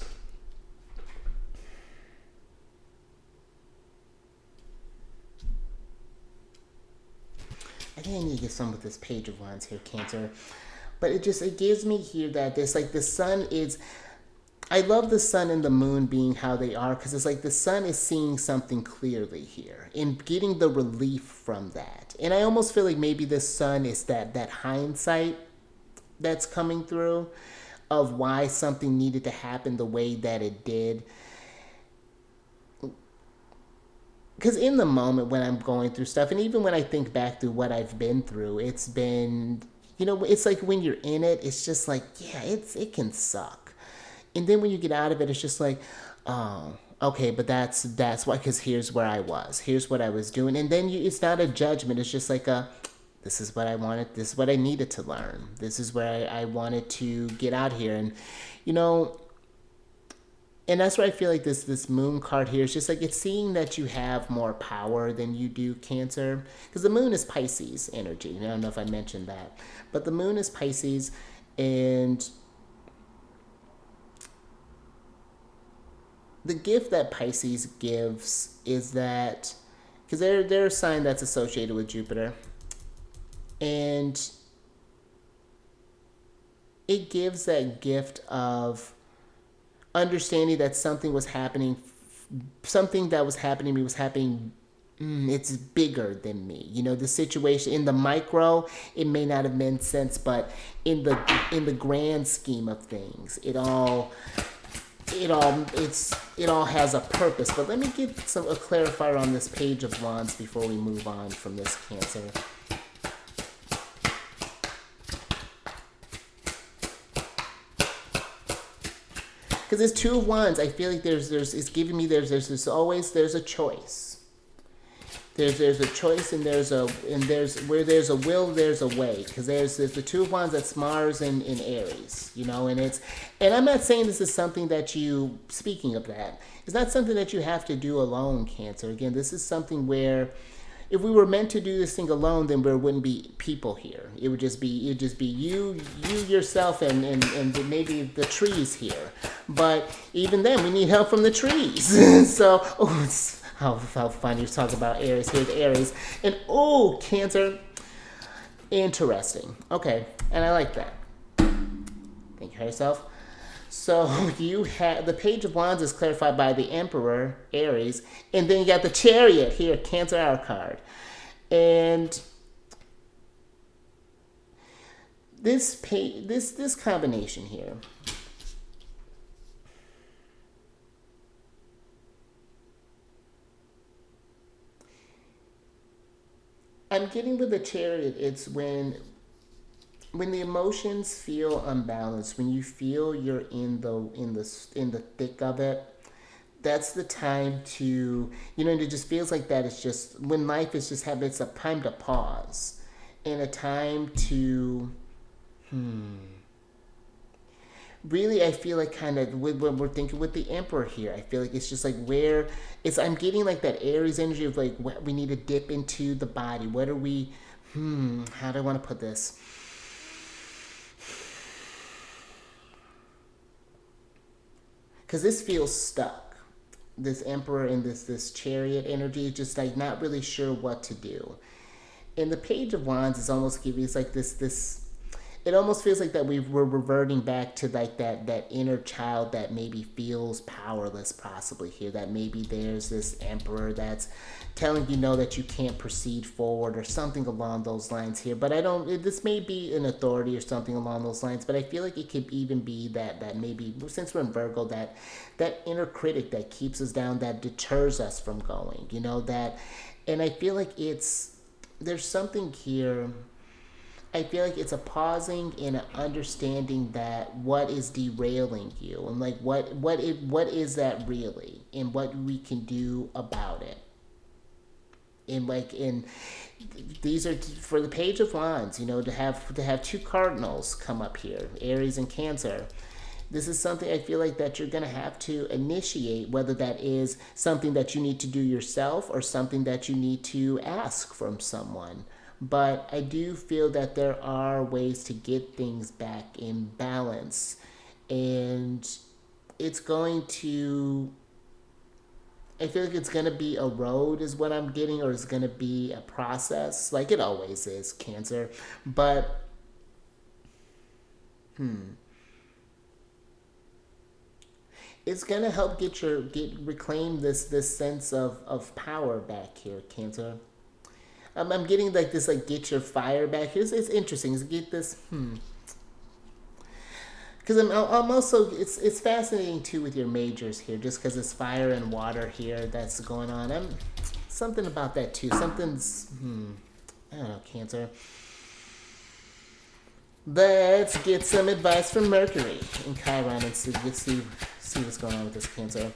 I think I need to get some with this Page of Wands here, Cancer. But it gives me here that there's like the sun is. I love the sun and the moon being how they are, because it's like the sun is seeing something clearly here and getting the relief from that. And I almost feel like maybe the sun is that hindsight that's coming through of why something needed to happen the way that it did. Because in the moment when I'm going through stuff, and even when I think back through what I've been through, it's been, it's like when you're in it, it's just like, yeah, it can suck. And then when you get out of it, it's just like, oh, okay, but that's why, because here's where I was. Here's what I was doing. And then it's not a judgment. It's just like this is what I wanted. This is what I needed to learn. This is where I wanted to get out here. And, and that's where I feel like this moon card here is just like, it's seeing that you have more power than you do, Cancer. Because the moon is Pisces energy. I don't know if I mentioned that. But the moon is Pisces, and the gift that Pisces gives is that, because they're a sign that's associated with Jupiter, and it gives that gift of understanding that something was happening, something that was happening to me was happening. It's bigger than me. The situation in the micro, it may not have made sense, but in the grand scheme of things, it all has a purpose. But let me get a clarifier on this Page of Wands before we move on from this, Cancer. Because this Two of Wands, I feel like it's giving me there's a choice. There's a choice, and where there's a will, there's a way. Because there's the Two of Wands, that's Mars in Aries, and I'm not saying this is something that speaking of that, it's not something that you have to do alone, Cancer. Again, this is something where if we were meant to do this thing alone, then there wouldn't be people here. It'd just be you yourself, and maybe the trees here. But even then, we need help from the trees. So, how fun you talk about Aries. Here's Aries. And, Cancer, Interesting. Okay, and I like that. Thank you, yourself. So you have the Page of Wands is clarified by the Emperor, Aries, and then you got the Chariot here, Cancer Hour card. And this combination here. I'm getting with the Chariot, it's when the emotions feel unbalanced, when you feel you're in the thick of it, that's the time to, and it just feels like that. It's just when life is just having, it's a time to pause and a time to really, I feel like kind of when we're thinking with the Emperor here, I feel like it's just like where it's, I'm getting like that Aries energy of like what we need to dip into the body. What are we, how do I want to put this? Because this feels stuck. This Emperor and this Chariot energy is just like not really sure what to do. And the Page of Wands is almost giving, it's like this it almost feels like that we're reverting back to like that inner child that maybe feels powerless possibly here, that maybe there's this Emperor that's telling you no, that you can't proceed forward or something along those lines here. But I don't, this may be an authority or something along those lines, but I feel like it could even be that maybe, since we're in Virgo, that inner critic that keeps us down, that deters us from going, that. And I feel like there's something here. I feel like it's a pausing and an understanding that what is derailing you, and like what is that really, and what we can do about it. And these are for the Page of Wands, to have two cardinals come up here, Aries and Cancer. This is something I feel like that you're going to have to initiate, whether that is something that you need to do yourself or something that you need to ask from someone. But I do feel that there are ways to get things back in balance. And it's going to, I feel like it's going to be a road is what I'm getting, or it's going to be a process, like it always is, Cancer. But, it's going to help reclaim this sense of power back here, Cancer. I'm getting like this, like get your fire back. It's interesting. Is get this, because I'm also, it's fascinating too with your majors here, just because it's fire and water here that's going on. Something about that too. Something's, I don't know, Cancer. Let's get some advice from Mercury and Chiron and see what's going on with this, Cancer.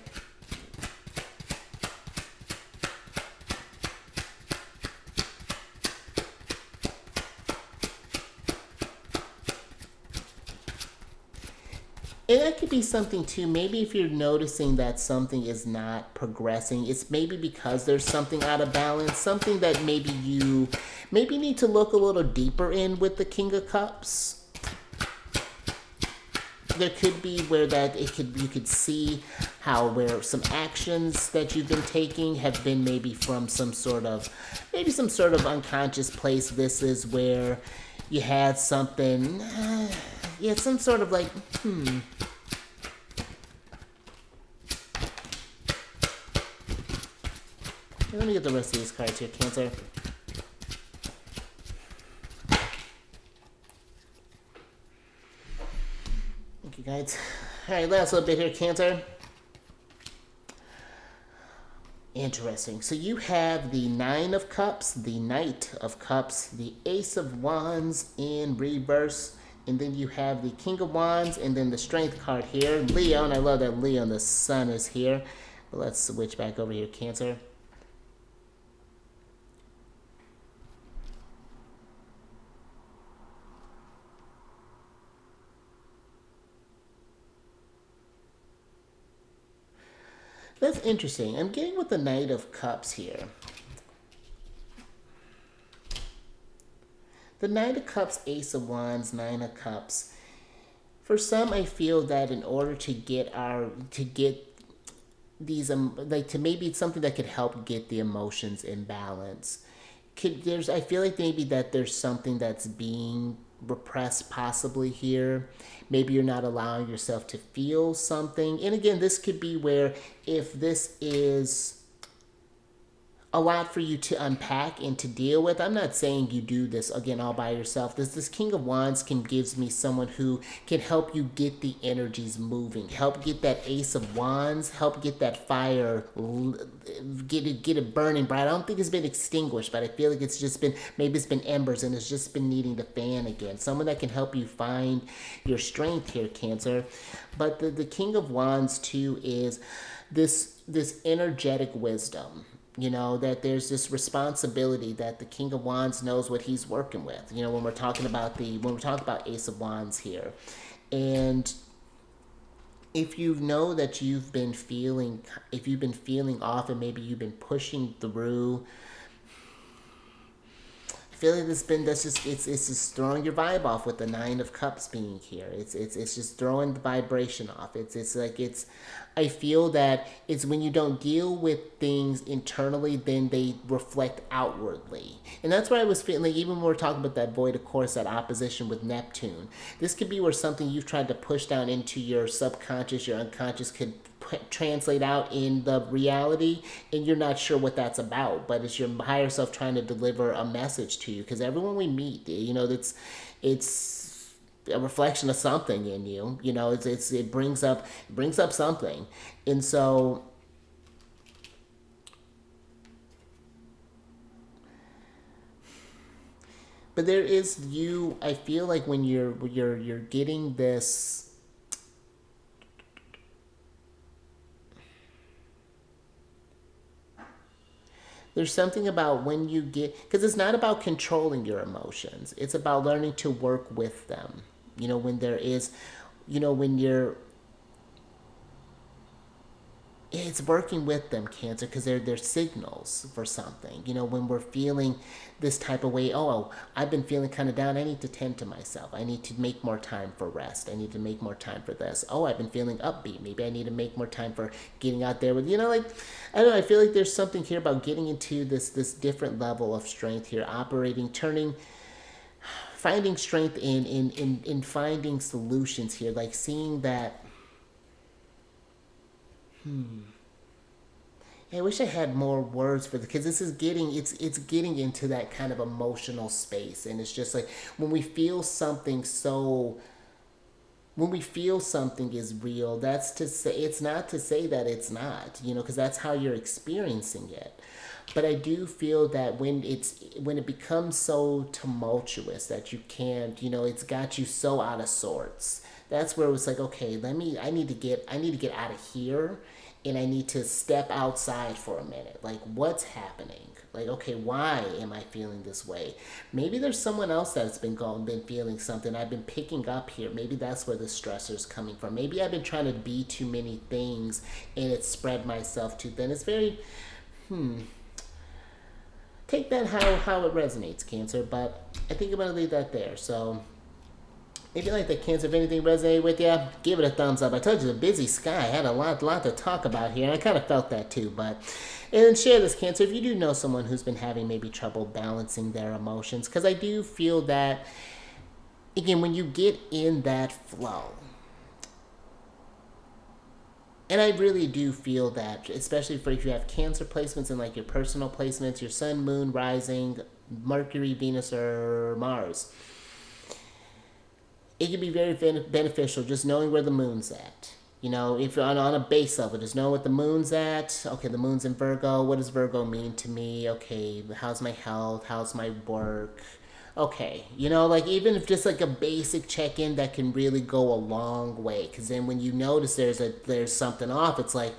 And that could be something too. Maybe if you're noticing that something is not progressing, it's maybe because there's something out of balance, something that maybe you need to look a little deeper in with the King of Cups. There could be where you could see where some actions that you've been taking have been maybe from some sort of unconscious place. This is where you had something, some sort of like, Let me get the rest of these cards here, Cancer. Thank you, guys. All right, last little bit here, Cancer. Interesting. So you have the Nine of Cups, the Knight of Cups, the Ace of Wands in reverse, and then you have the King of Wands, and then the Strength card here. Leo, and I love that Leo and the Sun is here. But let's switch back over here, Cancer. That's interesting. I'm getting with the Knight of Cups here. The Knight of Cups, Ace of Wands, Nine of Cups. For some, I feel that in order to get these, maybe it's something that could help get the emotions in balance. I feel like maybe that there's something that's being repressed possibly here. Maybe you're not allowing yourself to feel something. And again, this could be where if this is a lot for you to unpack and to deal with. I'm not saying you do this again all by yourself. This King of Wands can gives me someone who can help you get the energies moving, help get that Ace of Wands, help get that fire, get it burning bright. I don't think it's been extinguished, but I feel like it's just been, maybe it's been embers and it's just been needing to fan again. Someone that can help you find your strength here, Cancer. But the King of Wands too is this energetic wisdom. You know, that there's this responsibility that the King of Wands knows what he's working with. You know, when we're talking about Ace of Wands here. And if you know that you've been feeling off and maybe you've been pushing through, I feel like it's just throwing your vibe off with the Nine of Cups being here. It's just throwing the vibration off. I feel that it's when you don't deal with things internally, then they reflect outwardly. And that's where I was feeling, like, even when we're talking about that void, of course, that opposition with Neptune. This could be where something you've tried to push down into your subconscious, your unconscious could translate out in the reality, and you're not sure what that's about, but it's your higher self trying to deliver a message to you. Because everyone we meet, you know, it's a reflection of something in you. You know, it brings up something. And so but there is you, I feel like when you're getting this, there's something about when you get, because it's not about controlling your emotions, it's about learning to work with them. You know, when there is, you know, when you're, it's working with them, Cancer, because they're signals for something. You know, when we're feeling this type of way, oh, I've been feeling kind of down, I need to tend to myself, I need to make more time for rest, I need to make more time for this. Oh, I've been feeling upbeat, maybe I need to make more time for getting out there with, you know, like, I don't know, I feel like there's something here about getting into this different level of strength here, finding strength in finding solutions here, like seeing that. I wish I had more words for this, because this is getting into that kind of emotional space, and it's just like when we feel something is real, that's to say, it's not to say that it's not, you know, because that's how you're experiencing it. But I do feel that when it becomes so tumultuous that you can't, you know, it's got you so out of sorts. That's where it was like, okay, I need to get out of here, and I need to step outside for a minute. Like, what's happening? Like, okay, why am I feeling this way? Maybe there's someone else that's been feeling something I've been picking up here. Maybe that's where the stressor's coming from. Maybe I've been trying to be too many things and it's spread myself too thin. It's very, take that how it resonates, Cancer. But I think I'm going to leave that there. So if you like that, Cancer, if anything resonated with you, give it a thumbs up. I told you, the busy sky. I had a lot to talk about here, and I kind of felt that too. And share this, Cancer, if you do know someone who's been having maybe trouble balancing their emotions, because I do feel that, again, when you get in that flow, and I really do feel that, especially for if you have Cancer placements and like your personal placements, your Sun, Moon, Rising, Mercury, Venus, or Mars, it can be very beneficial just knowing where the moon's at. You know, if you're on a base level, just know what the moon's at. Okay, the moon's in Virgo. What does Virgo mean to me? Okay, how's my health? How's my work? Okay, you know, like even if just like a basic check-in, that can really go a long way. Because then when you notice there's something off, it's like,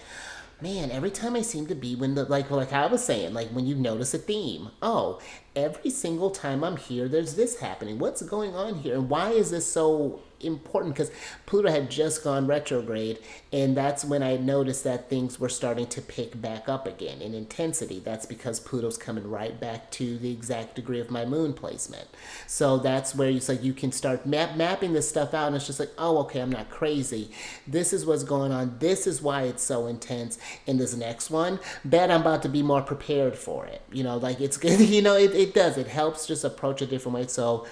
man, every time I seem to be like I was saying, like when you notice a theme, oh, every single time I'm here, there's this happening. What's going on here? And why is this so important because Pluto had just gone retrograde, and that's when I noticed that things were starting to pick back up again in intensity. That's because Pluto's coming right back to the exact degree of my moon placement. So that's where it's like you can start mapping this stuff out, and it's just like, oh, okay, I'm not crazy. This is what's going on. This is why it's so intense. In this next one, bet I'm about to be more prepared for it. Like it's good. It does. It helps just approach a different way. So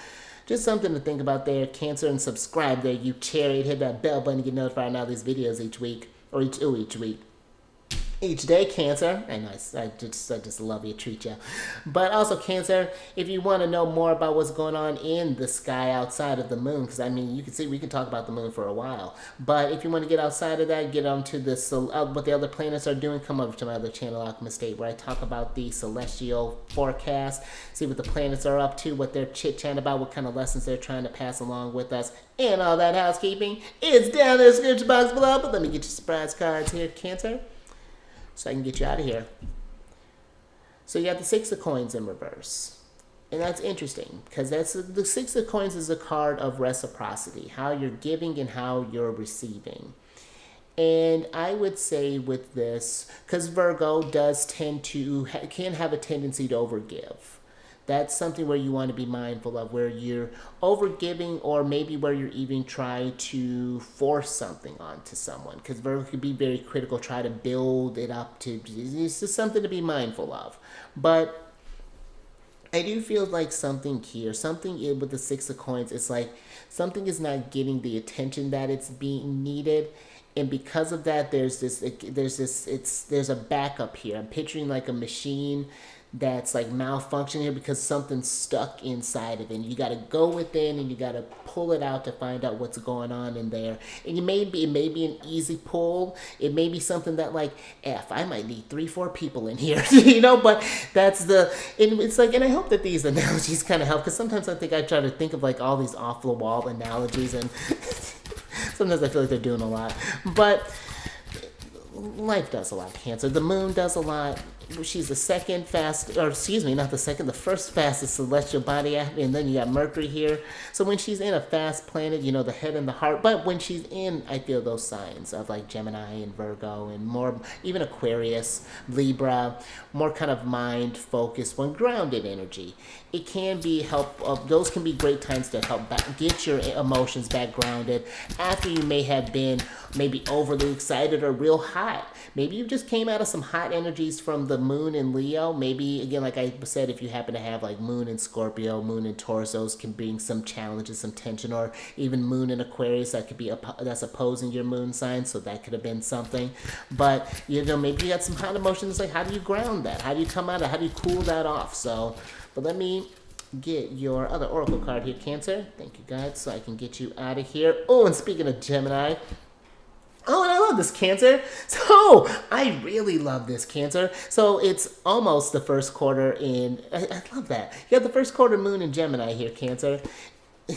just something to think about there, Cancer, and subscribe there, you Chariot. Hit that bell button to get notified on all these videos each week, or each week. Each day, Cancer. And I just love you, treat you. But also, Cancer, if you want to know more about what's going on in the sky outside of the moon, because I mean, you can see we can talk about the moon for a while. But if you want to get outside of that, get onto what the other planets are doing, come over to my other channel, Alchemist State, where I talk about the celestial forecast, see what the planets are up to, what they're chit-chatting about, what kind of lessons they're trying to pass along with us, and all that housekeeping is down in the description box below. But let me get you surprise cards here, Cancer, so I can get you out of here. So you got the Six of Coins in reverse. And that's interesting because the Six of Coins is a card of reciprocity, how you're giving and how you're receiving. And I would say with this, because Virgo does can have a tendency to overgive. That's something where you want to be mindful of, where you're overgiving, or maybe where you're even trying to force something onto someone. Because Virgo could be very critical, try to build it up to. It's just something to be mindful of. But I do feel like something here, something with the Six of Coins, it's like something is not getting the attention that it's being needed. And because of that, there's a backup here. I'm picturing like a machine that's like malfunctioning here because something's stuck inside of it. And you got to go within and you got to pull it out to find out what's going on in there. And it may be an easy pull. It may be something that like, I might need 3-4 people in here, but that's it's like, and I hope that these analogies kind of help, because sometimes I think I try to think of like all these off the wall analogies, and sometimes I feel like they're doing a lot. But life does a lot, Cancer. The moon does a lot. She's the first fastest celestial body, and then you got Mercury here. So when she's in a fast planet, the head and the heart. But when she's in, I feel those signs of like Gemini and Virgo and more, even Aquarius, Libra, more kind of mind focused, one grounded energy. It can be those can be great times to help get your emotions back grounded after you may have been maybe overly excited or real hot. Maybe you just came out of some hot energies from the moon in Leo. Maybe, again, like I said, if you happen to have like moon in Scorpio, moon in Taurus, those can bring some challenges, some tension, or even moon in Aquarius, that could be that's opposing your moon sign, so that could have been something. But, maybe you got some hot emotions. Like, how do you ground that? How do you come out of it? How do you cool that off? So, but let me get your other oracle card here, Cancer. Thank you, guys, so I can get you out of here. Oh, and speaking of Gemini, oh, and I love this, Cancer. So I really love this, Cancer. So it's almost the first quarter I love that. You got the first quarter moon in Gemini here, Cancer.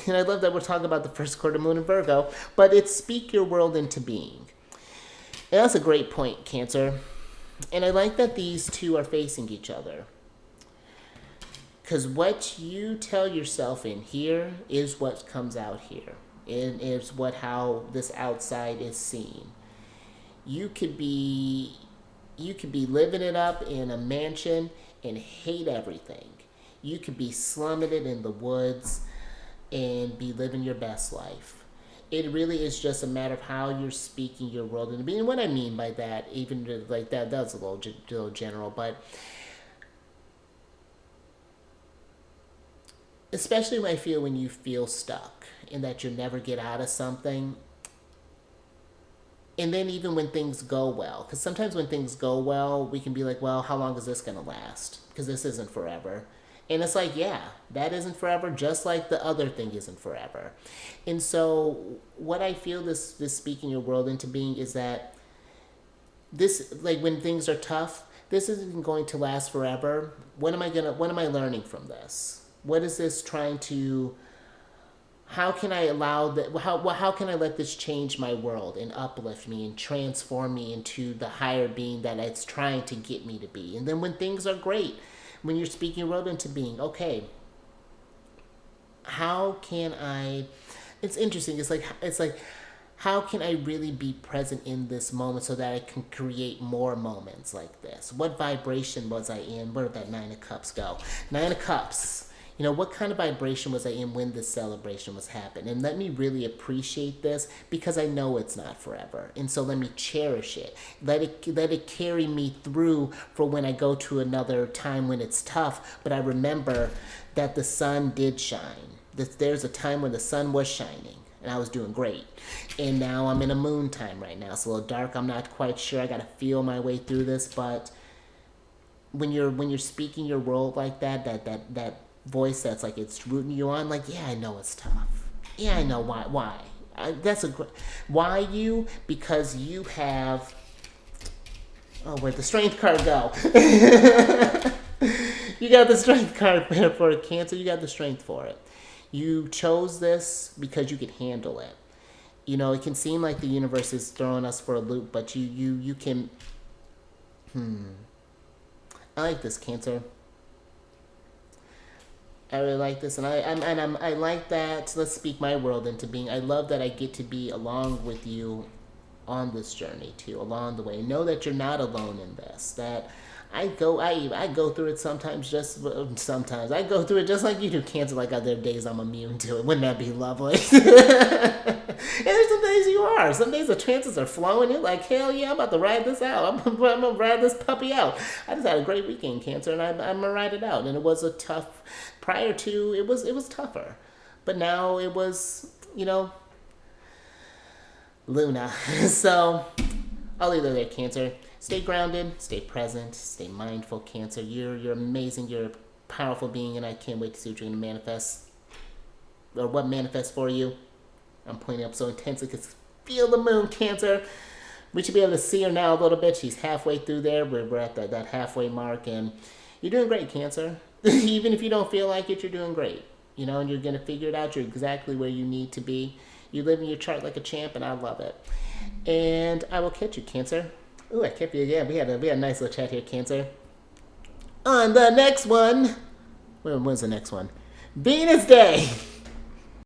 And I love that we're talking about the first quarter moon in Virgo. But it's speak your world into being. And that's a great point, Cancer. And I like that these two are facing each other. Because what you tell yourself in here is what comes out here. And it's how this outside is seen. You could be living it up in a mansion and hate everything. You could be slumming it in the woods and be living your best life. It really is just a matter of how you're speaking your world into being. And what I mean by that, even like that's a little general, but especially when you feel stuck and that you'll never get out of something. And then even when things go well, because sometimes when things go well, we can be like, well, how long is this going to last? Because this isn't forever. And it's like, yeah, that isn't forever, just like the other thing isn't forever. And so what I feel this speaking your world into being is that this, like when things are tough, this isn't going to last forever. What am I learning from this? What is this trying to, how can I allow that, how can I let this change my world and uplift me and transform me into the higher being that it's trying to get me to be? And then when things are great, when you're speaking your world into being, okay, how can I, it's interesting. It's like how can I really be present in this moment so that I can create more moments like this? What vibration was I in? Where did that Nine of Cups go? Nine of Cups. You know, what kind of vibration was I in when this celebration was happening? And let me really appreciate this because I know it's not forever. And so let me cherish it. Let it carry me through for when I go to another time when it's tough. But I remember that the sun did shine. There's a time when the sun was shining and I was doing great. And now I'm in a moon time right now. It's a little dark. I'm not quite sure. I got to feel my way through this. But when you're speaking your world like that voice that's like it's rooting you on, like, yeah, I know it's tough. Yeah, I know why. Why you? Because you have, oh, where'd the strength card go? You got the strength card for Cancer. You got the strength for it. You chose this because you could handle it. You know, it can seem like the universe is throwing us for a loop, but you can. I like this, Cancer. I really like this, and I like that. Let's speak my world into being. I love that I get to be along with you on this journey too, along the way. Know that you're not alone in this. That I go through it sometimes. Sometimes I go through it just like you do, Cancer. Like other days, I'm immune to it. Wouldn't that be lovely? And there's some days you are. Some days the chances are flowing. You're like, hell yeah, I'm about to ride this out. I'm gonna ride this puppy out. I just had a great weekend, Cancer, and I'm gonna ride it out. And it was a tough. Prior to it was tougher, but now it was, you know, Luna. So I'll leave it there, Cancer. Stay grounded, stay present, stay mindful, Cancer. You're amazing. You're a powerful being, and I can't wait to see what you're gonna manifest or what manifests for you. I'm pointing up so intensely because feel the moon, Cancer. We should be able to see her now a little bit. She's halfway through there. We're at that halfway mark, and you're doing great, Cancer. Even if you don't feel like it, you're doing great. You know, and you're going to figure it out. You're exactly where you need to be. You live in your chart like a champ, and I love it. And I will catch you, Cancer. Ooh, I kept you again. We had a nice little chat here, Cancer. On the next one. When's the next one? Venus Day.